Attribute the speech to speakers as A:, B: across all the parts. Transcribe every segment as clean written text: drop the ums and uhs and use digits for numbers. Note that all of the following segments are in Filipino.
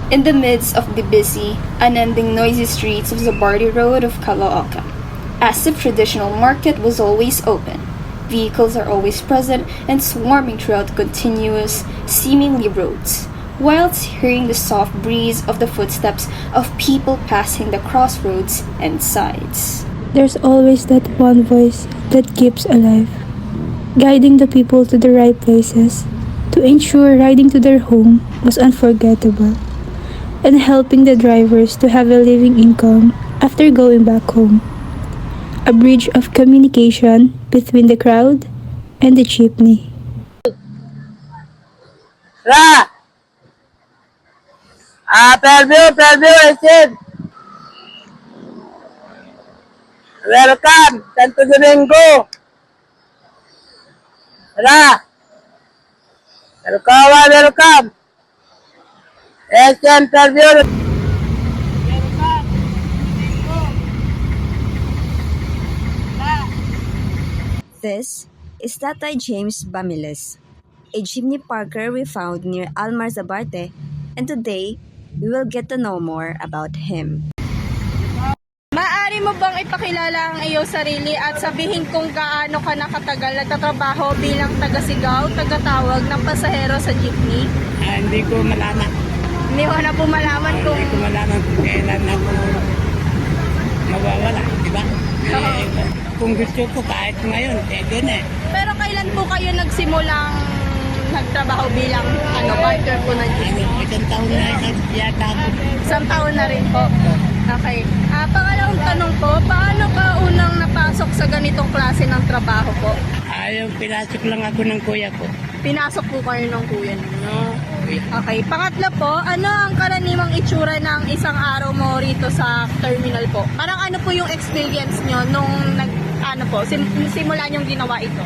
A: in the midst of the busy, unending noisy streets of Zabardi Road of Caloocan. As if traditional market was always open, vehicles are always present and swarming throughout continuous, seemingly roads, whilst hearing the soft breeze of the footsteps of people passing the crossroads and sides.
B: There's always that one voice that keeps alive, guiding the people to the right places to ensure riding to their home was unforgettable, and helping the drivers to have a living income after going back home. A bridge of communication between the crowd and the jeepney.
C: Ra! Fairview, exit! Welcome, Santo Domingo! Ra! Welcome! SM Fairview!
D: This is Tatay James Bamiles, a jeepney parker we found near Almar Zabarte, and today we will get to know more about him.
E: Maaari mo bang ipakilala ang iyong sarili at sabihin kung gaano ka nakatagal nagtatrabaho bilang taga-sigaw, taga-tawag ng pasahero sa jeepney?
C: Hindi ko malaman.
E: Hindi mo na po malaman kung...
C: Hindi ko malaman kung kailan ako mawawala, di ba? Kung gusto ko kahit ngayon, pwede na eh.
E: Pero kailan po kayo nagsimulang nagtrabaho bilang biker po ng jeepney?
C: Isang taon na yata ako.
E: Isang taon na rin po. Okay. Pangalawang tanong po, paano ka unang napasok sa ganitong klase ng trabaho po?
C: Yung pinasok lang ako ng kuya ko.
E: Pinasok po kayo ng kuya ninyo. Okay. Pangatlo po, ano ang karaniwang itsura ng isang araw mo rito sa terminal po? Parang ano po yung experience nyo nung simula nyong ginawa ito?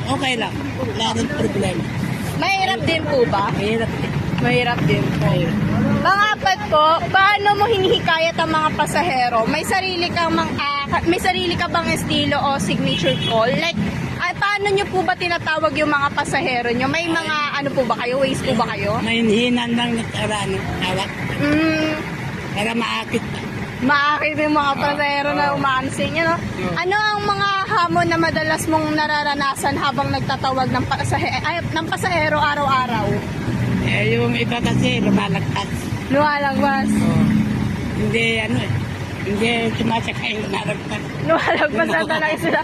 C: Okay lang. Wala rin problema.
E: Mahirap din po ba?
C: Mahirap din.
E: Mahirap din po. Pangapat po, paano mo hinihikayat ang mga pasahero? May sarili ka bang estilo o signature call? Like, paano nyo po ba tinatawag yung mga pasahero nyo? May mga po ba kayo? Ways po ba kayo?
C: May hinan lang tawag. Para maakit.
E: Maakit yung mga pasahero na umaano sa inyo, no? Ano ang mga hamon na madalas mong nararanasan habang nagtatawag ng pasahero araw-araw?
C: Yung iba kasi lumalagpas.
E: Lumalagpas.
C: Hindi hindi sumasakay lumalagpas.
E: Lumalagpas na talaga sila.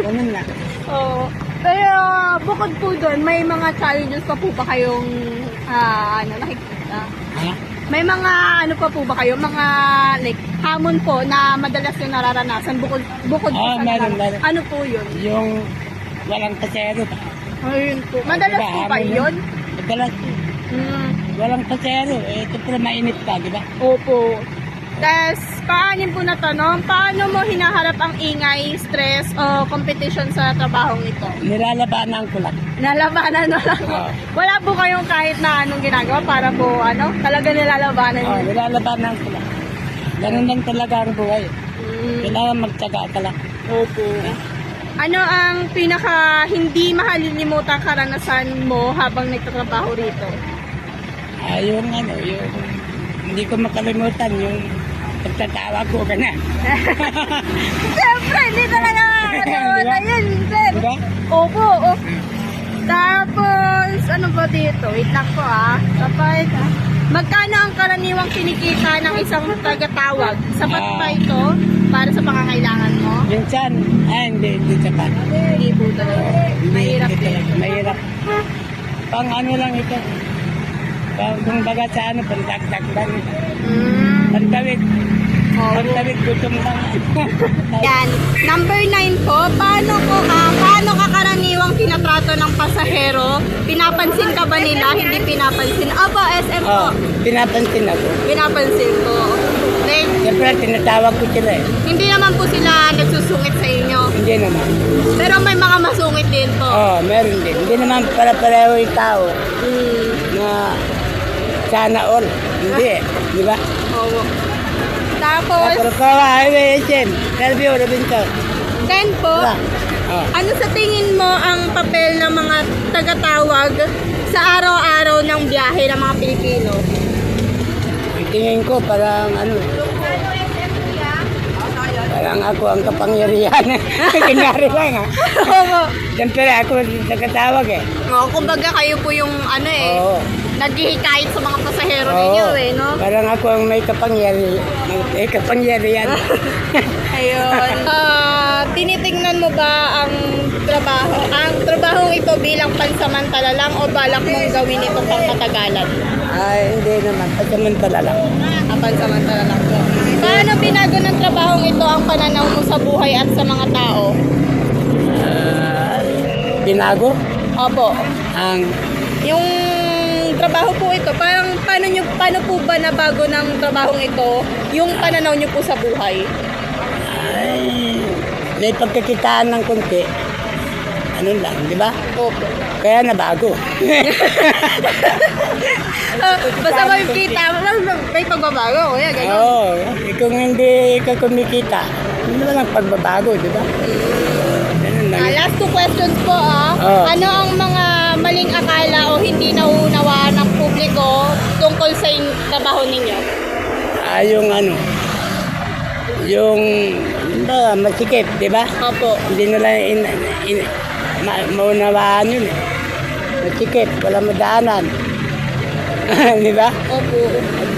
C: Ganun lang.
E: Oo. Pero bukod po doon, may mga challenges pa po ba kayong nakikita?
C: Ha?
E: May mga pa po ba kayo? Mga like hamon po na madalas yung nararanasan bukod po sa
C: meron.
E: Ano po yun?
C: Yung walang pasero.
E: Ayun po. Madalas po ba yun?
C: Madalas po. Walang pasero. Ito po mainit pa, di ba?
E: Opo. Tapos, paanin po na tanong, paano mo hinaharap ang ingay, stress, o competition sa trabahong ito?
C: Nilalabanan ko lang.
E: Nilalabanan mo lang po. Wala po kayong kahit na anong ginagawa para po, talaga nilalabanan nyo?
C: Nilalabanan ko lang. Ganun lang talaga ang buhay. Kailangan magtyaga ka lang.
E: Opo. Ano ang pinaka hindi mahalilimutan karanasan mo habang nagtatrabaho rito?
C: Yung hindi ko makalimutan yung pagtatawa ko ganun.
E: Siyempre, hindi talaga makakalimutan yun, sir.
C: Diba?
E: Opo. Tapos, ano ba dito? Wait lang po Tapos, magkano ang karaniwang kinikita ng isang tagatawag? Sapat ba ito para sa pangangailangan mo?
C: Minsan, hindi sapat.
E: Hindi po talaga. Mahirap din.
C: Mahirap. Pang ano lang ito. Kung baga sa pandagdag lang. Pantawid. Pantawid, gutom lang.
E: Yan. Number 9 po, paano ka karaniwang tinatrato ng pasahero? Pinapansin ka ba nila? Hindi pinapansin? Aba, SM po.
C: Pinapansin ako.
E: Pinapansin po. Like,
C: Siyempre, tinatawag ko sila eh.
E: hindi naman po sila nagsusungit sa inyo.
C: Hindi naman.
E: Pero may mga masungit din po.
C: Meron din. Hindi naman para-pareho yung tao na sana all. Hindi eh. Di ba?
E: Oo. Tapos,
C: Pero highway SM, Fairview, Robinson.
E: 10 po,
C: Diba?
E: ano sa tingin mo ang papel ng mga tagatawag sa araw-araw ng biyahe ng mga Pilipino?
C: Tingin ko parang parang ako ang kapangyarihan. Kunyari lang ha. Siyempre ako nagkatawag eh.
E: Kumbaga kayo po yung
C: Oo.
E: naghihikayat sa mga pasahero ninyo no?
C: Parang ako ang may kapangyarihan.
E: Ayun. Tinitingnan mo ba ang trabahong ito bilang pansamantala lang o balak mong gawin ito pang matagalan?
C: Ay, hindi naman. Pansamantala lang.
E: Pansamantala lang po. Paano binago ng trabahong ito ang pananaw mo sa buhay at sa mga tao?
C: Binago?
E: Opo.
C: Yung
E: trabaho po ito, paano po ba nabago ng trabahong ito yung pananaw niyo po sa buhay?
C: ay, may pagkakitaan ng konti. Ano lang, di ba?
E: Opo.
C: Kaya nabago.
E: Basta may kita, may pagbabago, kuya, gano'n.
C: Oo. Kung hindi ka kumikita, hindi naman ang pagbabago, di ba? Ganun lang.
E: Last 2 questions po,
C: Oo.
E: Ano ang mga maling akala o hindi nauunawaan ng publiko tungkol sa trabaho ninyo?
C: Yung masikip, di ba?
E: Opo.
C: Hindi nila maunawaan yun eh. Masikip, wala madaanan. Di ba?
E: Opo.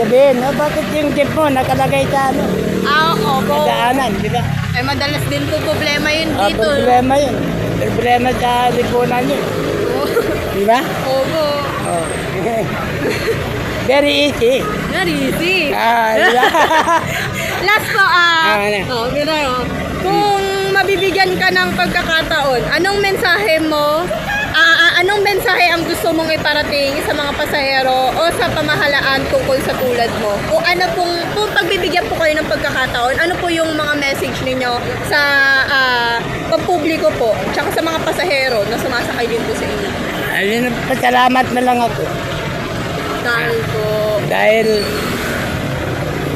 C: Sabihin, bakit yung jeep mo nakalagay sa
E: Opo.
C: daanan, di ba?
E: Ay, madalas din po problema yun dito.
C: Problema yun. Problema sa lipunan yun. Di ba?
E: Opo.
C: Oh. Very easy.
E: Very easy.
C: Di ba?
E: Last po, kung mabibigyan ka ng pagkakataon, anong mensahe mo, anong mensahe ang gusto mong iparating sa mga pasahero o sa pamahalaan tungkol sa tulad mo? O ano kung pagbibigyan po kayo ng pagkakataon, ano po yung mga message ninyo sa pampubliko po, tsaka sa mga pasahero na sumasakay din po sa inyo?
C: Ayun, pasalamat na lang ako.
E: Dahil po,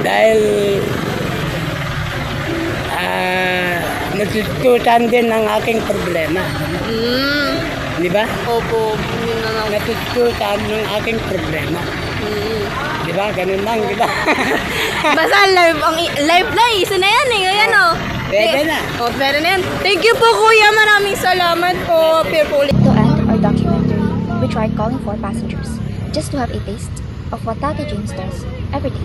C: Dahil natututan din ang aking problema. Di ba?
E: opo, yun na lang.
C: Natututan ng aking problema. Di ba? Ganun lang, di ba?
E: Basta live na, isa na yan eh. Ayan o.
C: Pwede na.
E: Pwede na yan. Thank you po kuya, maraming salamat po. Fearful.
F: To end our documentary, we tried calling for passengers, just to have a taste of what Tata James does every day.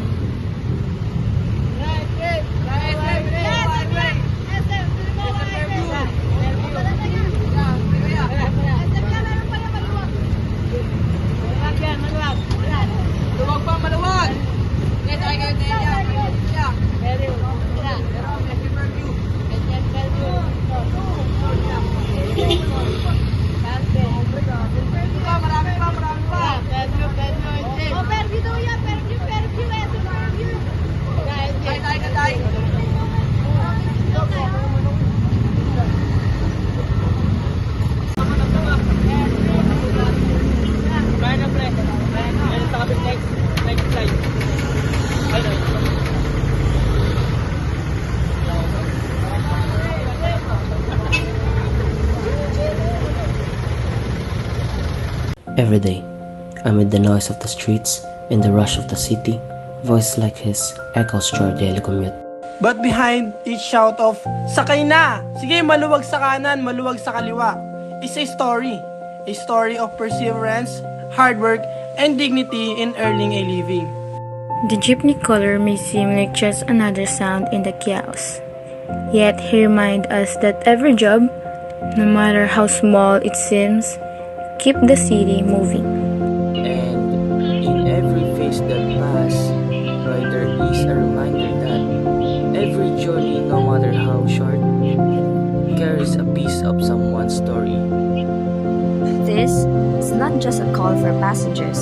G: Every day, amid the noise of the streets and the rush of the city, voices like his echoes through our daily commute.
H: But behind each shout of, "Sakay na! Sige, maluwag sa kanan, maluwag sa kaliwa," is a story. A story of perseverance, hard work, and dignity in earning a living.
B: The jeepney caller may seem like just another sound in the chaos. Yet he reminds us that every job, no matter how small it seems, keep the city moving.
I: And in every face that pass by, there is a reminder that every journey, no matter how short, carries a piece of someone's story.
D: This is not just a call for passengers.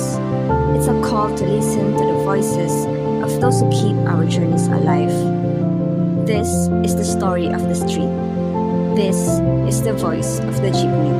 D: It's a call to listen to the voices of those who keep our journeys alive. This is the story of the street. This is the voice of the jeepney.